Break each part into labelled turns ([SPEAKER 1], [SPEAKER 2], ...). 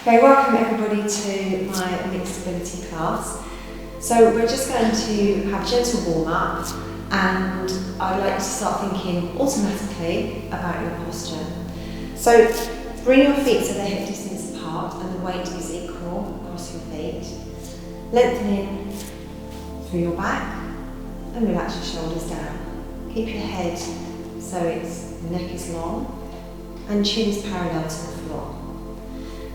[SPEAKER 1] Okay, welcome everybody to my mixed ability class. So we're just going to have a gentle warm up, and I'd like you to start thinking automatically about your posture. So bring your feet so they're hip distance apart and the weight is equal across your feet. Lengthening through your back and relax your shoulders down. Keep your head so the neck is long and chin is parallel to the floor.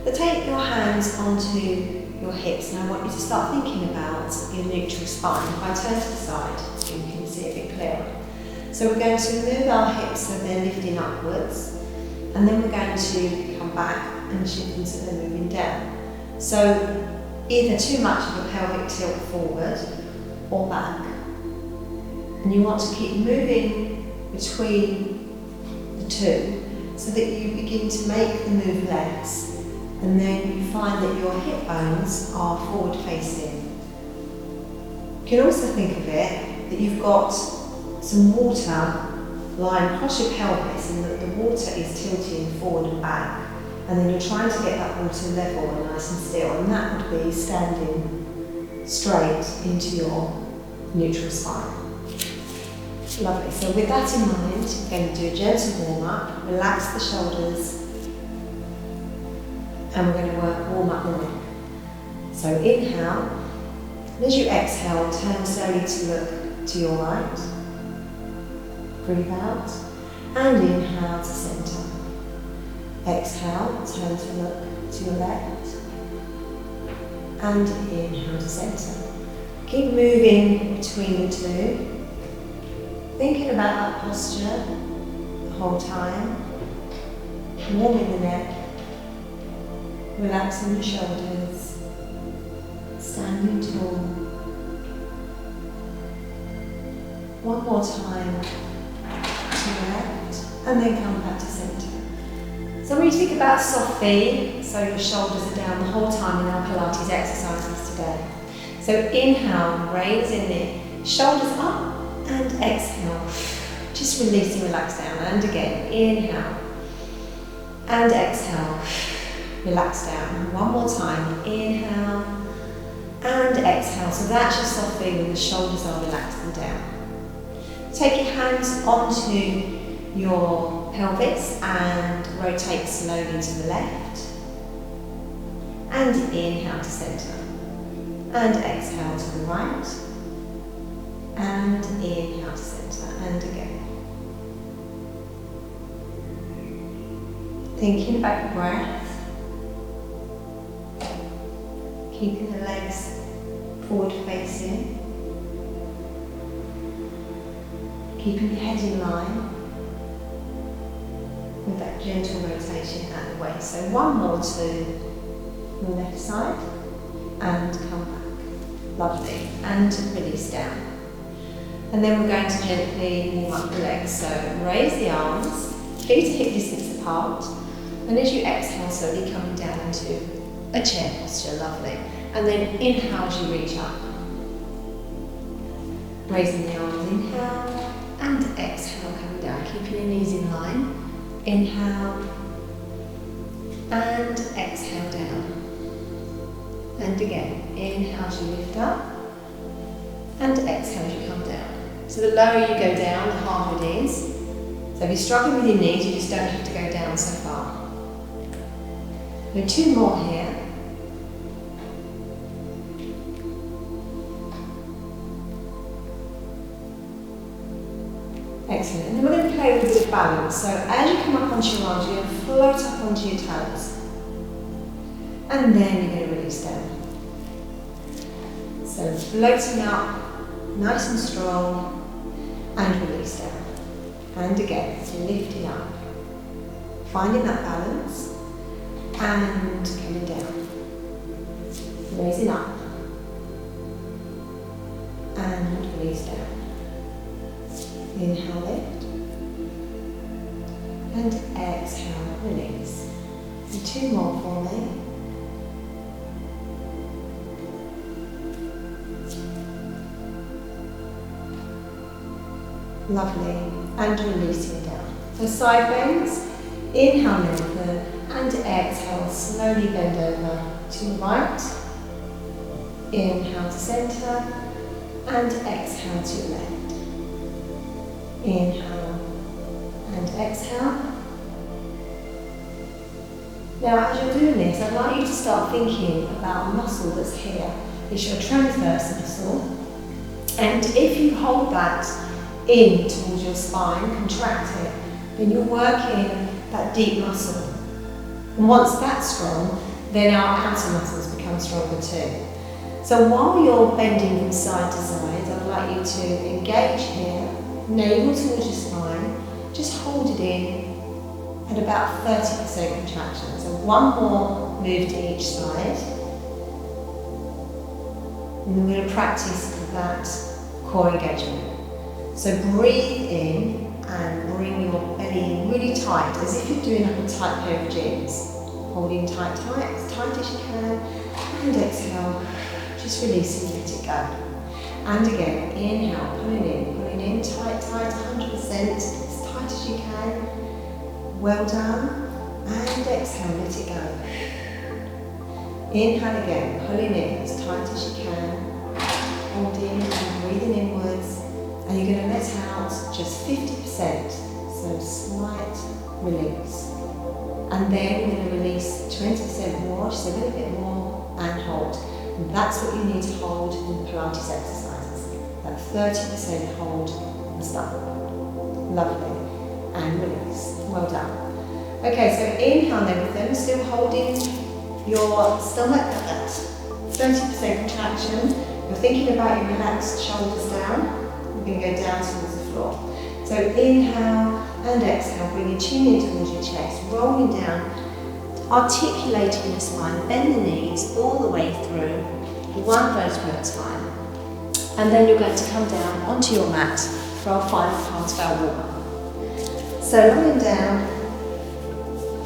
[SPEAKER 1] So take your hands onto your hips, and I want you to start thinking about your neutral spine. If I turn to the side, you can see it a bit clearer. So we're going to move our hips so they're lifting upwards, and then we're going to come back and shift them so they're moving down. So either too much of a pelvic tilt forward or back. And you want to keep moving between the two so that you begin to make the move less. And then you find that your hip bones are forward facing. You can also think of it that you've got some water lying across your pelvis and that the water is tilting forward and back. And then you're trying to get that water level and nice and still, and that would be standing straight into your neutral spine. Lovely. So with that in mind, we're going to do a gentle warm up, relax the shoulders, and we're going to warm up the neck. So inhale, and as you exhale, turn slowly to look to your right. Breathe out, and inhale to centre. Exhale, turn to look to your left, and inhale to centre. Keep moving between the two, thinking about that posture the whole time, warming the neck, relaxing the shoulders, standing tall. One more time to left, and then come back to centre. So when you think about soft V, so your shoulders are down the whole time in our Pilates exercises today. So inhale, raise in it, shoulders up, and exhale. Just releasing, relax down, and again, inhale, and exhale. Relax down. One more time. Inhale and exhale. So that's your soft V when the shoulders are relaxed and down. Take your hands onto your pelvis and rotate slowly to the left. And inhale to centre. And exhale to the right. And inhale to centre. And again. Thinking about your breath. Keeping the legs forward facing. Keeping your head in line with that gentle rotation at the waist. So one more to your left side and come back. Lovely. And release down. And then we're going to gently warm up the legs. So raise the arms, feet are hip distance apart. And as you exhale, slowly coming down into a chair posture, lovely. And then inhale as you reach up. Raising the arms, inhale, and exhale, coming down, keeping your knees in line. Inhale, and exhale down. And again, inhale as you lift up, and exhale as you come down. So the lower you go down, the harder it is. So if you're struggling with your knees, you just don't have to go down so far. There are two more here. Excellent. And then we're going to play with a bit of balance. So as you come up onto your arms, you're going to float up onto your toes. And then you're going to release down. So floating up, nice and strong, and release down. And again, so lifting up. Finding that balance. And coming down. Raising up. And release down. Inhale, lift. And exhale, release. And two more for me. Lovely. And releasing down. So side bends. Inhale, lengthen. And exhale, exhale, slowly bend over to the right. Inhale to centre and exhale to your left. Inhale and exhale. Now as you're doing this, I'd like you to start thinking about a muscle that's here. It's your transverse muscle. And if you hold that in towards your spine, contract it, then you're working that deep muscle. And once that's strong, then our outer muscles become stronger too. So while you're bending from side to side, I'd like you to engage here, navel towards your spine, just hold it in at about 30% contraction. So one more move to each side. And we're going to practice that core engagement. So breathe in and bring your belly in really tight, as if you're doing like a tight pair of jeans. Holding tight, as tight as you can, and exhale, just release and let it go. And again, inhale, pulling in, tight, 100%, as tight as you can. Well done. And exhale, let it go. Inhale again, pulling in as tight as you can. Holding and breathing inwards. And you're going to let out just 50%, so slight release. And then you're going to release 20% more, just a little bit more, and hold. And that's what you need to hold in the Pilates exercises. That 30% hold and stop. Lovely. And release. Well done. Okay, so inhale and everything, still holding your stomach at that 30% contraction. You're thinking about your relaxed shoulders down. We're going to go down towards the floor. So inhale and exhale, bring your chin in towards your chest, rolling down, articulating the spine, bend the knees all the way through, one vertebra at a time. And then you're going to come down onto your mat for our final part of our warm-up. So lying down,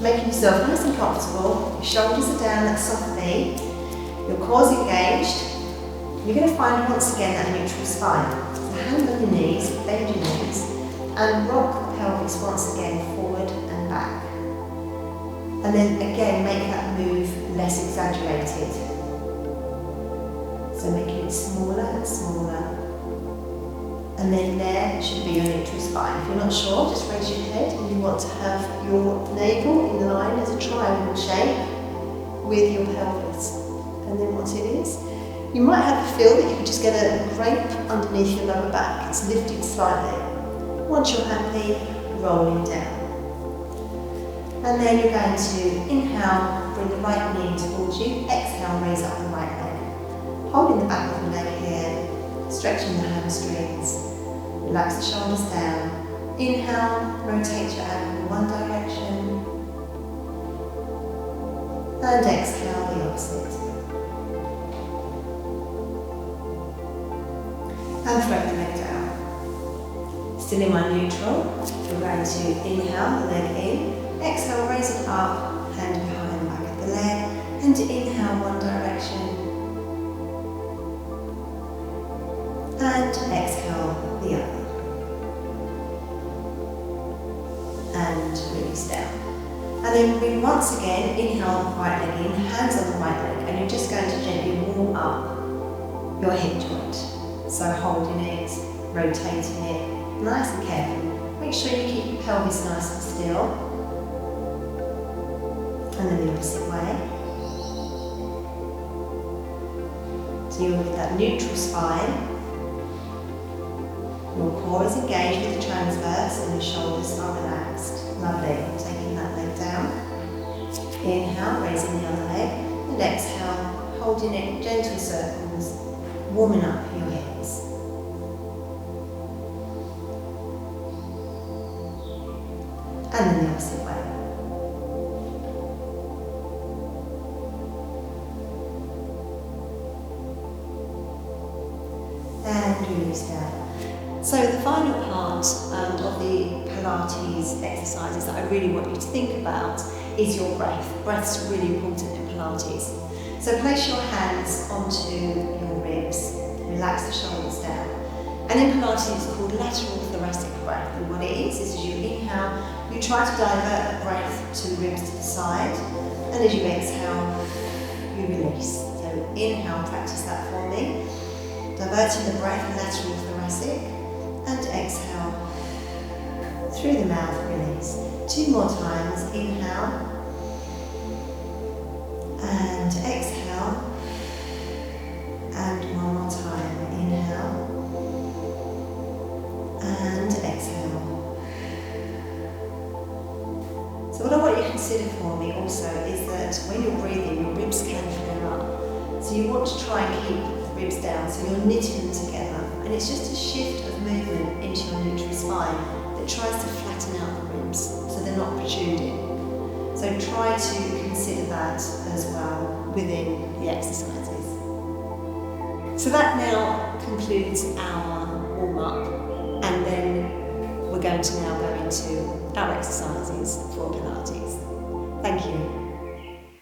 [SPEAKER 1] making yourself nice and comfortable, your shoulders are down, that soft knee, your core's engaged. You're going to find once again that neutral spine. Hand on your knees, bend your knees, and rock the pelvis once again forward and back. And then again make that move less exaggerated. So making it smaller and smaller. And then there should be your neutral spine. If you're not sure, just raise your head and you want to have your navel in line as a triangle shape with your pelvis. And then what it is, you might have a feel that you could just get a grape underneath your lower back. It's lifted slightly. Once you're happy, rolling down. And then you're going to inhale, bring the right knee towards you. Exhale, raise up the right leg. Holding the back of the leg here, stretching the hamstrings. Relax the shoulders down. Inhale, rotate your ankle one direction. And exhale, the opposite. And throw the leg down. Still in my neutral, we're going to inhale the leg in, exhale, raise it up, hand behind the back of the leg, and inhale one direction, and exhale the other. And release down. And then bring once again, inhale the right leg in, hands on the right leg, and you're just going to gently warm up your hip joint. So holding it, rotating it, nice and careful. Make sure you keep your pelvis nice and still. And then the opposite way. So you're with that neutral spine. Your core is engaged with the transverse and your shoulders are relaxed. Lovely. Taking that leg down. Inhale, raising the other leg. And exhale, holding it in gentle circles, warming up your hips. And then the opposite way. And release down. So the final part of the Pilates exercises that I really want you to think about is your breath. Breath's really important in Pilates. So place your hands onto your ribs, relax the shoulders down. And in Pilates it's called lateral thoracic breath. And what it is you inhale, you try to divert the breath to the ribs to the side. And as you exhale, you release. So inhale, practice that for me. Diverting the breath laterally thoracic. And exhale, through the mouth, release. 2 more times, inhale. And exhale. And 1 more time, inhale. And exhale. So what I want you to consider for me also is that when you're breathing, your ribs can flare up. So you want to try and keep the ribs down, so you're knitting them together. And it's just a shift of movement into your neutral spine that tries to flatten out the ribs so they're not protruding. So try to consider that as well within the exercises. So that now concludes our warm-up, and then we're going to now go into our exercises for Pilates. Thank you.